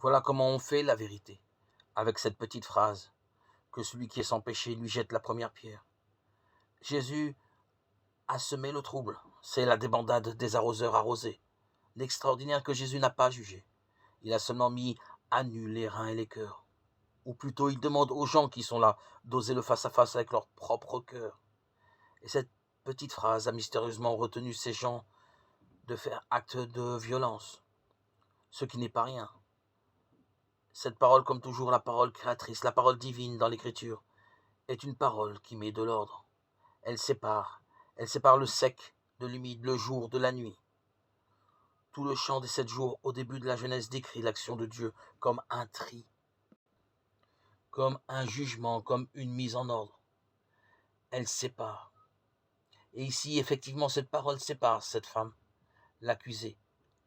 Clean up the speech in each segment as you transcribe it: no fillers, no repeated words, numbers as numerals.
Voilà comment on fait la vérité, avec cette petite phrase, que celui qui est sans péché lui jette la première pierre. Jésus a semé le trouble, c'est la débandade des arroseurs arrosés. L'extraordinaire que Jésus n'a pas jugé. Il a seulement mis à nu les reins et les cœurs. Ou plutôt, il demande aux gens qui sont là d'oser le face-à-face avec leur propre cœur. Et cette petite phrase a mystérieusement retenu ces gens de faire acte de violence, ce qui n'est pas rien. Cette parole, comme toujours, la parole créatrice, la parole divine dans l'Écriture, est une parole qui met de l'ordre. Elle sépare le sec de l'humide, le jour de la nuit. Tout le chant des 7 jours au début de la Genèse décrit l'action de Dieu comme un tri, comme un jugement, comme une mise en ordre. Elle sépare. Et ici, effectivement, cette parole sépare cette femme, l'accusée,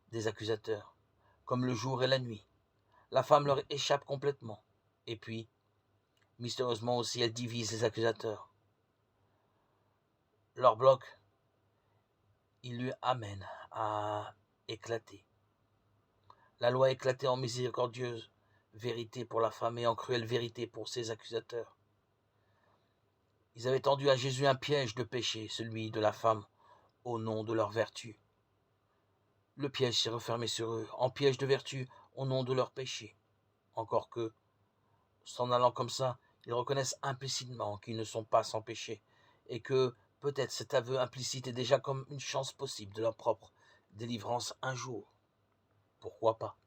des accusateurs, comme le jour et la nuit. La femme leur échappe complètement. Et puis, mystérieusement aussi, elle divise les accusateurs. Leur bloc, il lui amène à éclater. La loi éclatait en miséricordieuse vérité pour la femme et en cruelle vérité pour ses accusateurs. Ils avaient tendu à Jésus un piège de péché, celui de la femme, au nom de leur vertu. Le piège s'est refermé sur eux, en piège de vertu, au nom de leur péché. Encore que, s'en allant comme ça, ils reconnaissent implicitement qu'ils ne sont pas sans péché, et que peut-être cet aveu implicite est déjà comme une chance possible de leur propre délivrance un jour. Pourquoi pas ?